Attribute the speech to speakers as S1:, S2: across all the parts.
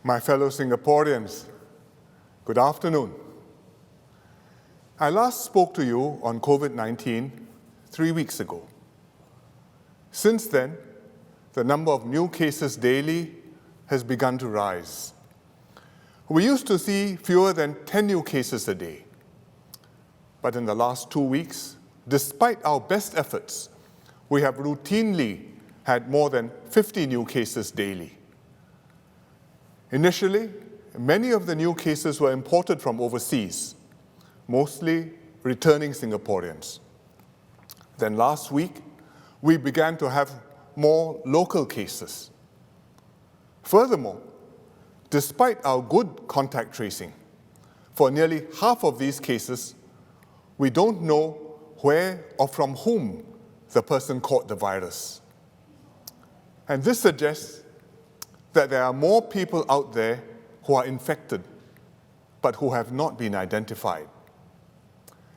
S1: My fellow Singaporeans, good afternoon. I last spoke to you on COVID-19 3 weeks ago. Since then, the number of new cases daily has begun to rise. We used to see fewer than 10 new cases a day. But in the last 2 weeks, despite our best efforts, we have routinely had more than 50 new cases daily. Initially, many of the new cases were imported from overseas, mostly returning Singaporeans. Then last week, we began to have more local cases. Furthermore, despite our good contact tracing, for nearly half of these cases, we don't know where or from whom the person caught the virus. And this suggests that there are more people out there who are infected, but who have not been identified.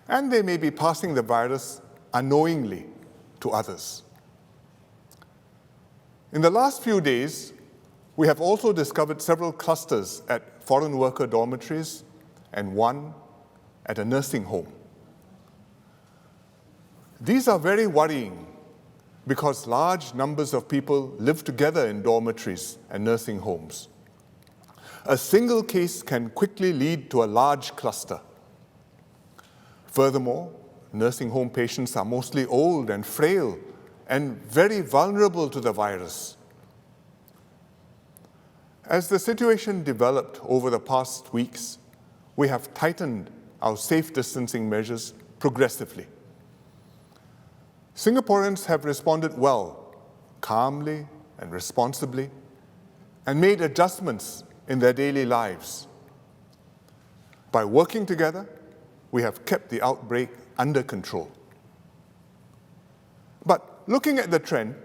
S1: And they may be passing the virus unknowingly to others. In the last few days, we have also discovered several clusters at foreign worker dormitories and one at a nursing home. These are very worrying because large numbers of people live together in dormitories and nursing homes. A single case can quickly lead to a large cluster. Furthermore, nursing home patients are mostly old and frail and very vulnerable to the virus. As the situation developed over the past weeks, we have tightened our safe distancing measures progressively. Singaporeans have responded well, calmly and responsibly, and made adjustments in their daily lives. By working together, we have kept the outbreak under control. But looking at the trend,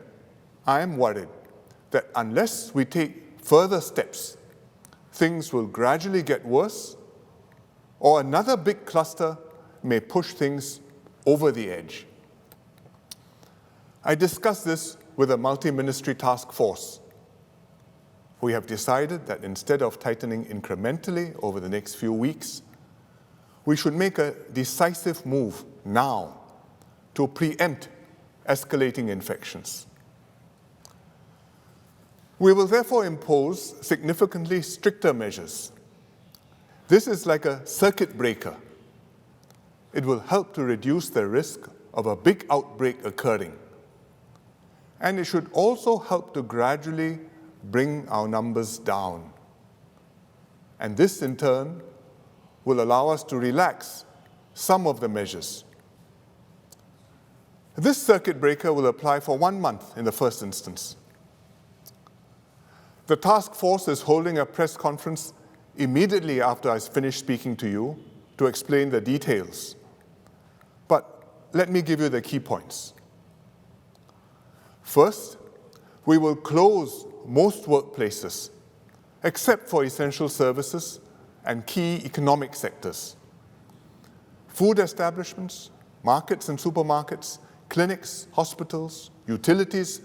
S1: I am worried that unless we take further steps, things will gradually get worse, or another big cluster may push things over the edge. I discussed this with a multi-ministry task force. We have decided that instead of tightening incrementally over the next few weeks, we should make a decisive move now to preempt escalating infections. We will therefore impose significantly stricter measures. This is like a circuit breaker. It will help to reduce the risk of a big outbreak occurring. And it should also help to gradually bring our numbers down. And this, in turn, will allow us to relax some of the measures. This circuit breaker will apply for 1 month in the first instance. The task force is holding a press conference immediately after I finish speaking to you to explain the details. But let me give you the key points. First, we will close most workplaces, except for essential services and key economic sectors. Food establishments, markets and supermarkets, clinics, hospitals, utilities,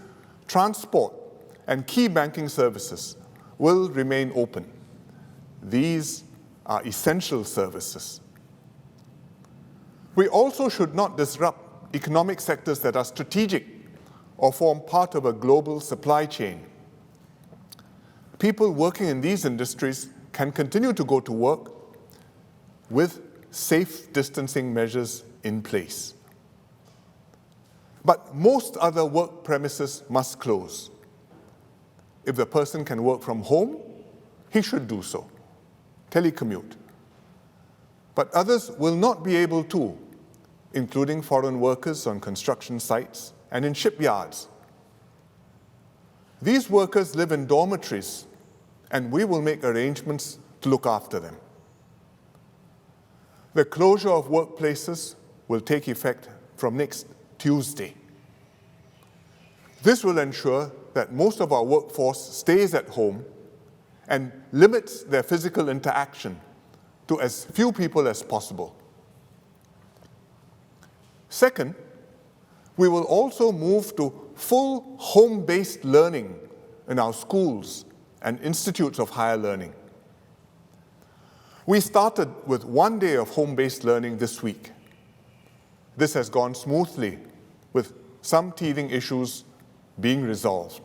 S1: transport, and key banking services will remain open. These are essential services. We also should not disrupt economic sectors that are strategic or form part of a global supply chain. People working in these industries can continue to go to work with safe distancing measures in place. But most other work premises must close. If the person can work from home, he should do so, telecommute. But others will not be able to, including foreign workers on construction sites and in shipyards. These workers live in dormitories, and we will make arrangements to look after them. The closure of workplaces will take effect from next Tuesday. This will ensure that most of our workforce stays at home and limits their physical interaction to as few people as possible. Second, we will also move to full home-based learning in our schools and institutes of higher learning. We started with 1 day of home-based learning this week. This has gone smoothly, with some teething issues being resolved.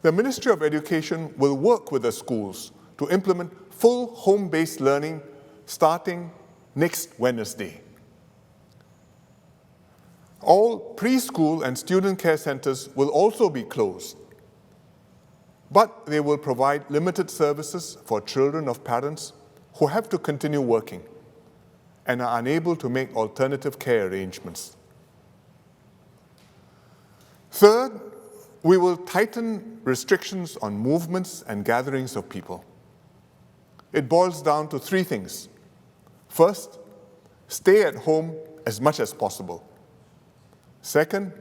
S1: The Ministry of Education will work with the schools to implement full home-based learning starting next Wednesday. All preschool and student care centers will also be closed, but they will provide limited services for children of parents who have to continue working and are unable to make alternative care arrangements. Third, we will tighten restrictions on movements and gatherings of people. It boils down to 3 things. First, stay at home as much as possible. Second,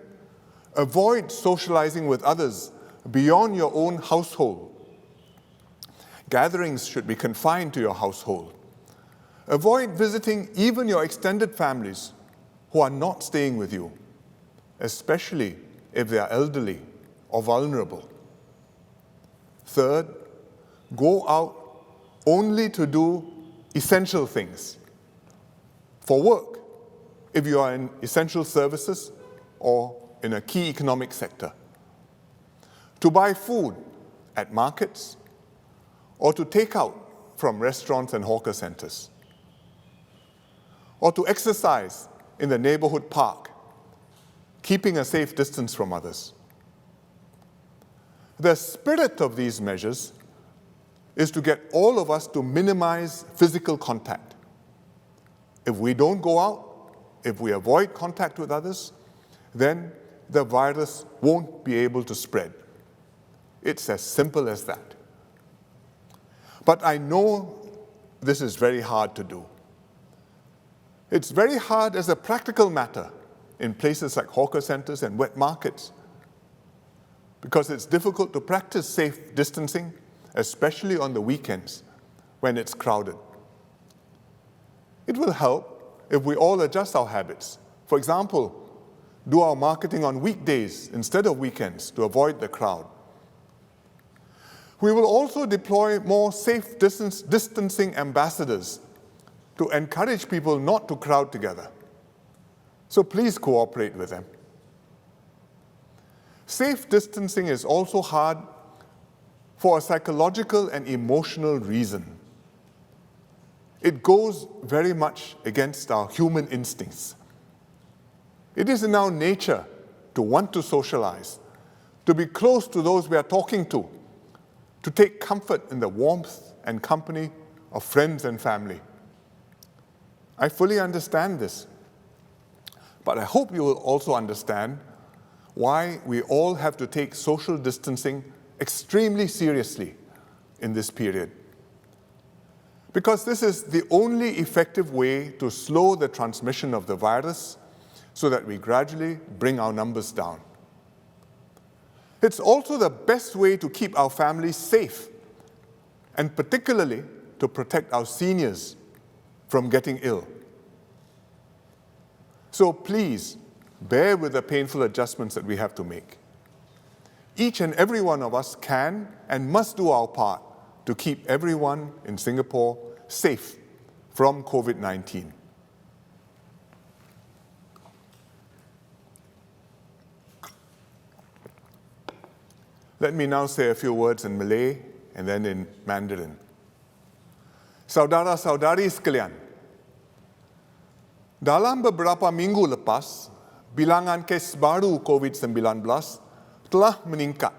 S1: avoid socializing with others beyond your own household. Gatherings should be confined to your household. Avoid visiting even your extended families who are not staying with you, especially if they are elderly or vulnerable. Third, go out only to do essential things. For work, if you are in essential services or in a key economic sector. To buy food at markets or to take out from restaurants and hawker centers. Or to exercise in the neighborhood park, keeping a safe distance from others. The spirit of these measures is to get all of us to minimize physical contact. If we don't go out, if we avoid contact with others, then the virus won't be able to spread. It's as simple as that. But I know this is very hard to do. It's very hard as a practical matter in places like hawker centers and wet markets, because it's difficult to practice safe distancing, especially on the weekends when it's crowded. It will help if we all adjust our habits. For example, do our marketing on weekdays instead of weekends to avoid the crowd. We will also deploy more safe distancing ambassadors to encourage people not to crowd together. So please cooperate with them. Safe distancing is also hard for a psychological and emotional reason. It goes very much against our human instincts. It is in our nature to want to socialize, to be close to those we are talking to take comfort in the warmth and company of friends and family. I fully understand this, but I hope you will also understand why we all have to take social distancing extremely seriously in this period. Because this is the only effective way to slow the transmission of the virus so that we gradually bring our numbers down. It's also the best way to keep our families safe, and particularly to protect our seniors from getting ill. So please, bear with the painful adjustments that we have to make. Each and every one of us can and must do our part to keep everyone in Singapore safe from COVID-19. Let me now say a few words in Malay and then in Mandarin. Saudara-saudari sekalian, dalam beberapa minggu lepas, bilangan kes baru COVID-19 telah meningkat.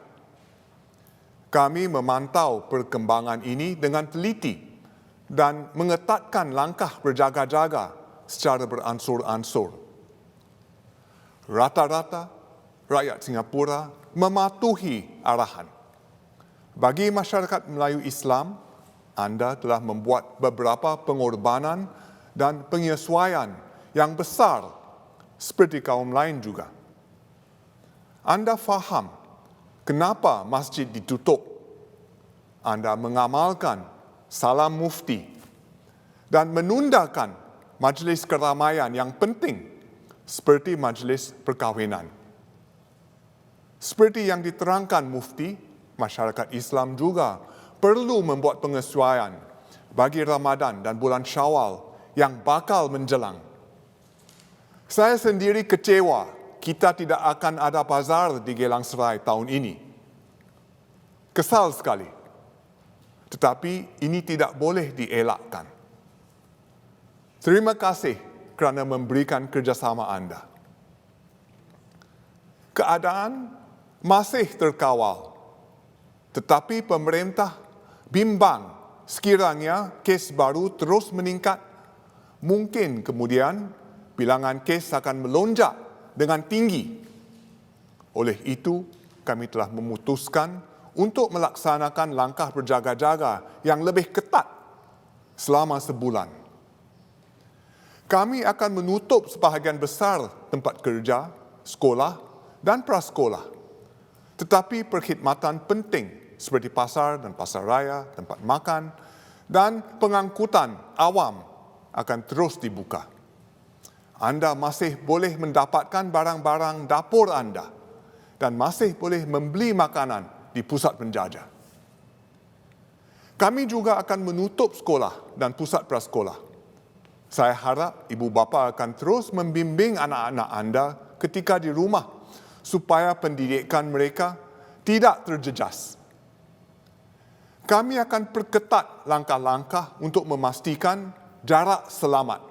S1: Kami memantau perkembangan ini dengan teliti dan mengetatkan langkah berjaga-jaga secara beransur-ansur. Rata-rata, rakyat Singapura mematuhi arahan. Bagi masyarakat Melayu Islam, anda telah membuat beberapa pengorbanan dan penyesuaian yang besar seperti kaum lain juga. Anda faham kenapa masjid ditutup. Anda mengamalkan salam mufti dan menundakan majlis keramaian yang penting seperti majlis perkahwinan. Seperti yang diterangkan mufti, masyarakat Islam juga perlu membuat penyesuaian bagi Ramadan dan bulan Syawal yang bakal menjelang. Saya sendiri kecewa kita tidak akan ada bazar di Geylang Serai tahun ini. Kesal sekali. Tetapi ini tidak boleh dielakkan. Terima kasih kerana memberikan kerjasama anda. Keadaan masih terkawal, tetapi pemerintah bimbang sekiranya kes baru terus meningkat, mungkin kemudian bilangan kes akan melonjak dengan tinggi. Oleh itu, kami telah memutuskan untuk melaksanakan langkah berjaga-jaga yang lebih ketat selama sebulan. Kami akan menutup sebahagian besar tempat kerja, sekolah dan prasekolah. Tetapi perkhidmatan penting seperti pasar dan pasar raya, tempat makan dan pengangkutan awam akan terus dibuka. Anda masih boleh mendapatkan barang-barang dapur anda dan masih boleh membeli makanan di pusat penjajah. Kami juga akan menutup sekolah dan pusat prasekolah. Saya harap ibu bapa akan terus membimbing anak-anak anda ketika di rumah supaya pendidikan mereka tidak terjejas. Kami akan perketat langkah-langkah untuk memastikan jarak selamat.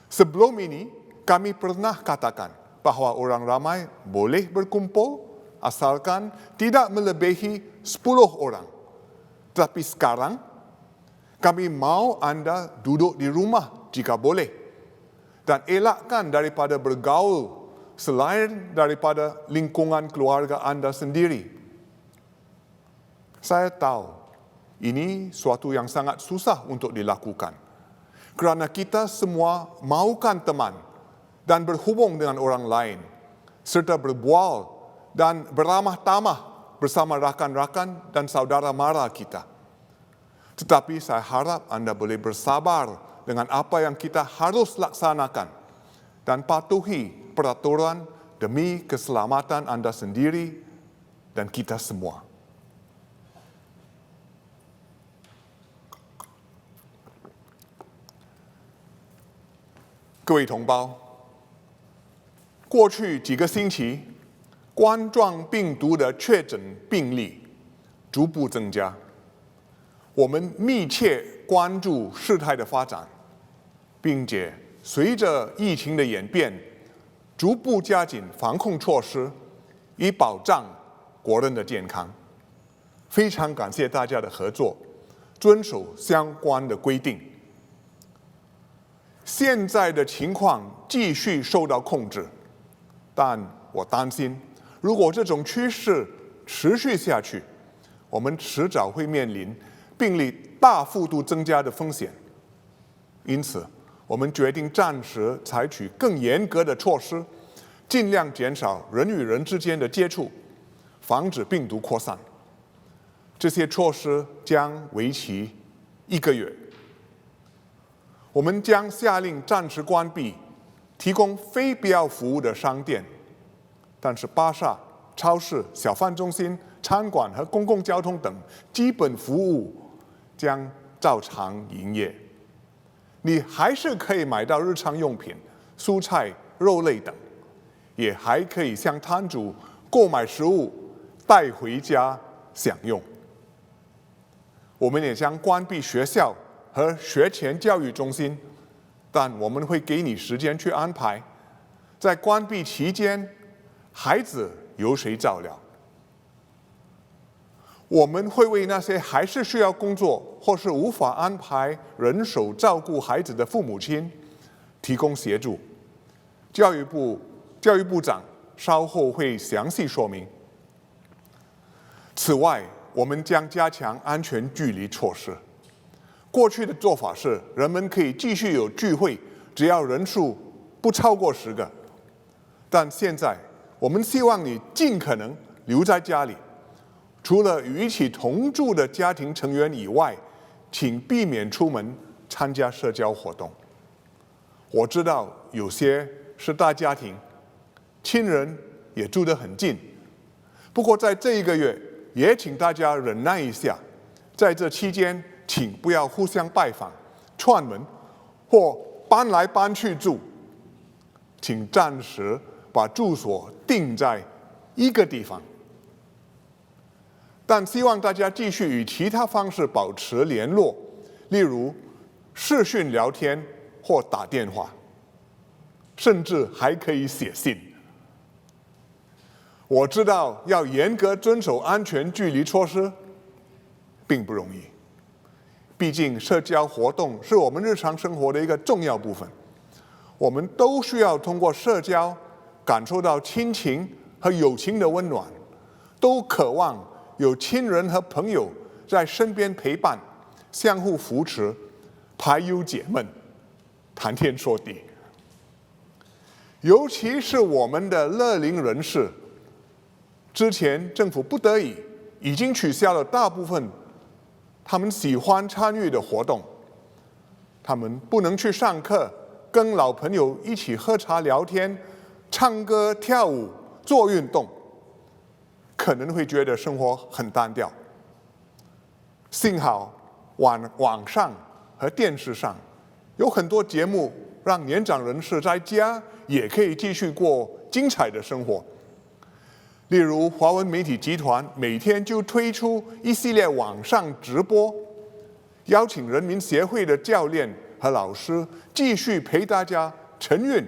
S1: Sebelum ini, kami pernah katakan bahawa orang ramai boleh berkumpul asalkan tidak melebihi 10 orang. Tetapi sekarang, kami mahu anda duduk di rumah jika boleh dan elakkan daripada bergaul selain daripada lingkungan keluarga anda sendiri. Saya tahu ini suatu yang sangat susah untuk dilakukan kerana kita semua mahukan teman dan berhubung dengan orang lain serta berbual dan beramah tamah bersama rakan-rakan dan saudara mara kita. Tetapi saya harap anda boleh bersabar dengan apa yang kita harus laksanakan dan patuhi peraturan demi keselamatan anda sendiri dan kita semua.各位同胞，过去几个星期，冠状病毒的确诊病例逐步增加，我们密切关注事态的发展，并且随着疫情的演变，逐步加紧防控措施，以保障国人的健康。非常感谢大家的合作，遵守相关的规定。现在的情况继续受到控制，但我担心，如果这种趋势持续下去，我们迟早会面临病例大幅度增加的风险。因此，我们决定暂时采取更严格的措施，尽量减少人与人之间的接触，防止病毒扩散。这些措施将为期1个月。我们将下令暂时关闭提供非必要服务的商店，但是巴萨、超市、小贩中心、餐馆和公共交通等基本服务将照常营业。你还是可以买到日常用品、蔬菜、肉类等，也还可以向摊主购买食物带回家享用。我们也将关闭学校和学前教育中心，但我们会给你时间去安排。在关闭期间，孩子由谁照料？我们会为那些还是需要工作或是无法安排人手照顾孩子的父母亲提供协助。教育部长稍后会详细说明。此外，我们将加强安全距离措施。过去的做法是，人们可以继续有聚会，只要人数不超过10个。但现在，我们希望你尽可能留在家里，除了与一起同住的家庭成员以外，请避免出门参加社交活动。我知道有些是大家庭，亲人也住得很近。不过在这1个月，也请大家忍耐一下，在这期间，请不要互相拜访、串门或搬来搬去住，请暂时把住所定在一个地方。但希望大家继续以其他方式保持联络，例如视讯聊天或打电话，甚至还可以写信。我知道要严格遵守安全距离措施并不容易，毕竟社交活动是我们日常生活的一个重要部分。我们都需要通过社交感受到亲情和友情的温暖，都渴望有亲人和朋友在身边陪伴，相互扶持，排忧解闷，谈天说地。尤其是我们的乐龄人士，之前政府不得已已经取消了大部分他们喜欢参与的活动，他们不能去上课，跟老朋友一起喝茶聊天、唱歌跳舞、做运动，可能会觉得生活很单调。幸好网上和电视上有很多节目，让年长人士在家也可以继续过精彩的生活。例如，华文媒体集团每天就推出一系列网上直播，邀请人民协会的教练和老师继续陪大家晨运、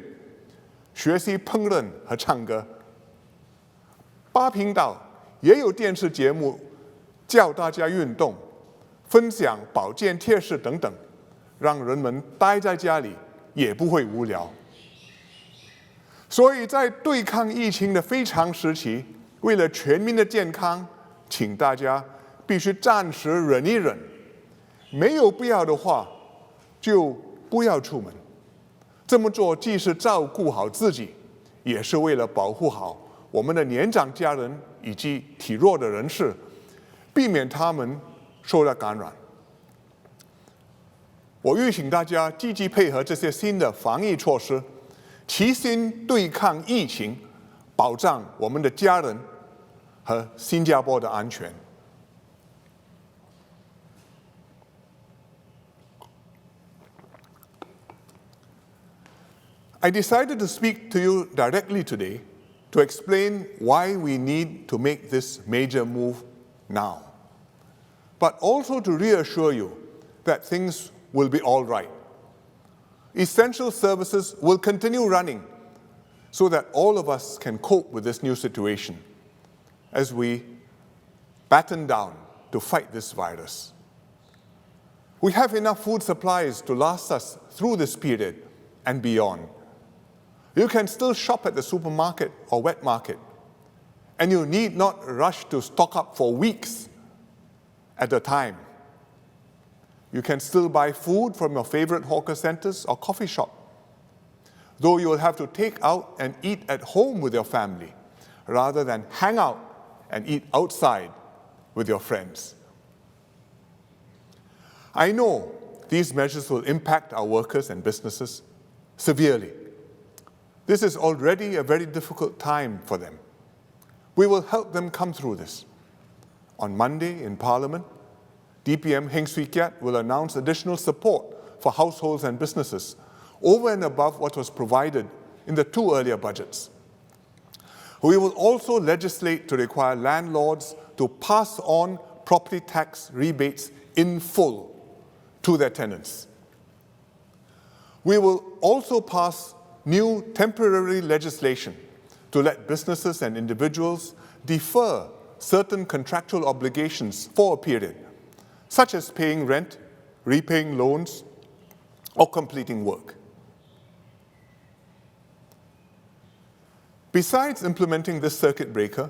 S1: 学习烹饪和唱歌。8频道也有电视节目教大家运动，分享保健贴士等等，让人们待在家里也不会无聊。所以在对抗疫情的非常时期，为了全民的健康，请大家必须暂时忍一忍，没有必要的话就不要出门。这么做既是照顾好自己，也是为了保护好我们的年长家人以及体弱的人士，避免他们受到感染。我预请大家积极配合这些新的防疫措施，齐心对抗疫情，保障我们的家人和新加坡的安全。I decided to speak to you directly today to explain why we need to make this major move now, but also to reassure you that things will be all right. Essential services will continue running so that all of us can cope with this new situation as we batten down to fight this virus. We have enough food supplies to last us through this period and beyond. You can still shop at the supermarket or wet market, and you need not rush to stock up for weeks at a time. You can still buy food from your favorite hawker centers or coffee shop, though you will have to take out and eat at home with your family rather than hang out and eat outside with your friends. I know these measures will impact our workers and businesses severely. This is already a very difficult time for them. We will help them come through this. On Monday in Parliament, DPM Heng Swee Keat will announce additional support for households and businesses over and above what was provided in the 2 earlier budgets. We will also legislate to require landlords to pass on property tax rebates in full to their tenants. We will also pass new temporary legislation to let businesses and individuals defer certain contractual obligations for a period, such as paying rent, repaying loans, or completing work. Besides implementing this circuit breaker,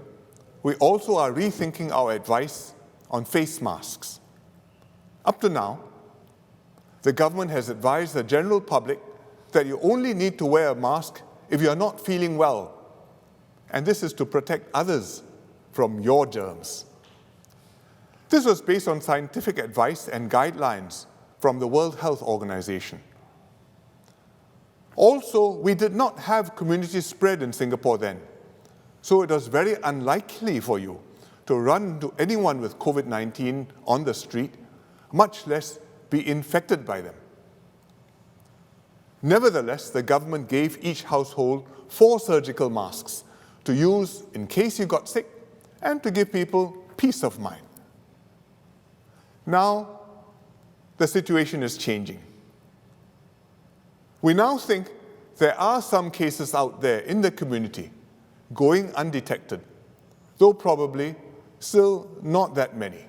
S1: we also are rethinking our advice on face masks. Up to now, the government has advised the general public that you only need to wear a mask if you are not feeling well, and this is to protect others from your germs. This was based on scientific advice and guidelines from the World Health Organization. Also, we did not have community spread in Singapore then, so it was very unlikely for you to run into anyone with COVID-19 on the street, much less be infected by them. Nevertheless, the government gave each household 4 surgical masks to use in case you got sick and to give people peace of mind. Now, the situation is changing. We now think there are some cases out there in the community going undetected, though probably still not that many.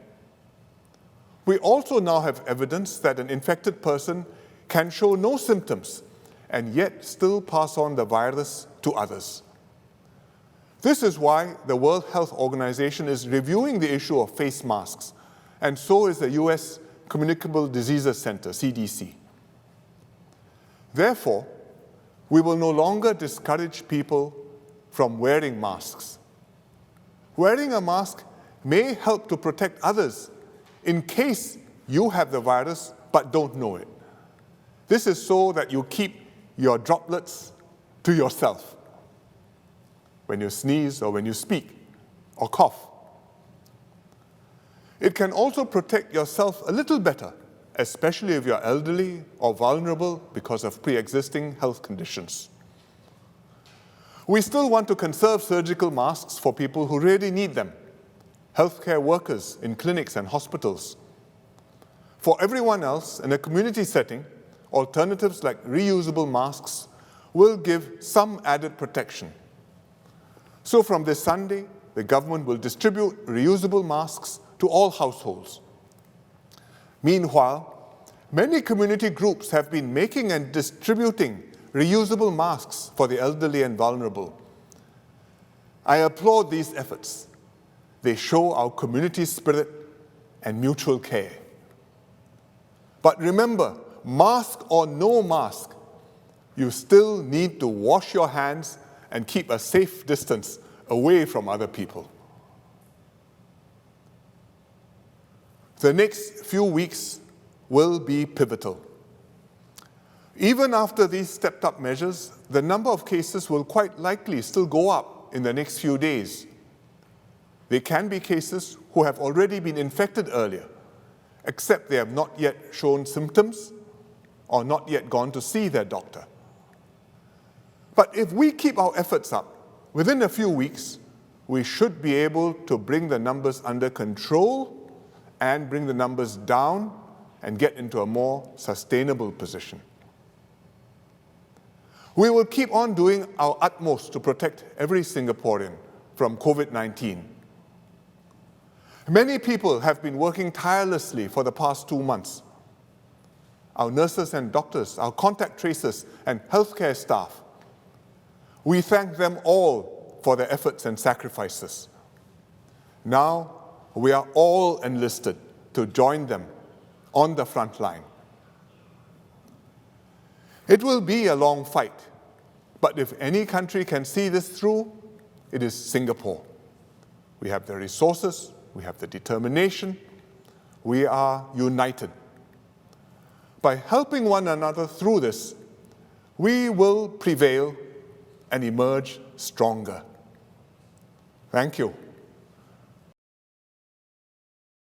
S1: We also now have evidence that an infected person can show no symptoms and yet still pass on the virus to others. This is why the World Health Organization is reviewing the issue of face masks, and so is the US Communicable Diseases Center, CDC. Therefore, we will no longer discourage people from wearing masks. Wearing a mask may help to protect others in case you have the virus but don't know it. This is so that you keep your droplets to yourself when you sneeze or when you speak or cough. It can also protect yourself a little better, especially if you're elderly or vulnerable because of pre-existing health conditions. We still want to conserve surgical masks for people who really need them, healthcare workers in clinics and hospitals. For everyone else, in a community setting, alternatives like reusable masks will give some added protection. So from this Sunday, the government will distribute reusable masks to all households. Meanwhile, many community groups have been making and distributing reusable masks for the elderly and vulnerable. I applaud these efforts. They show our community spirit and mutual care. But remember, mask or no mask, you still need to wash your hands and keep a safe distance away from other people. The next few weeks will be pivotal. Even after these stepped-up measures, the number of cases will quite likely still go up in the next few days. There can be cases who have already been infected earlier, except they have not yet shown symptoms or not yet gone to see their doctor. But if we keep our efforts up, within a few weeks, we should be able to bring the numbers under control and bring the numbers down and get into a more sustainable position. We will keep on doing our utmost to protect every Singaporean from COVID-19. Many people have been working tirelessly for the past 2 months. Our nurses and doctors, our contact tracers, and healthcare staff. We thank them all for their efforts and sacrifices. Now, we are all enlisted to join them on the front line. It will be a long fight, but if any country can see this through, it is Singapore. We have the resources, we have the determination, we are united. By helping one another through this, we will prevail and emerge stronger. Thank you.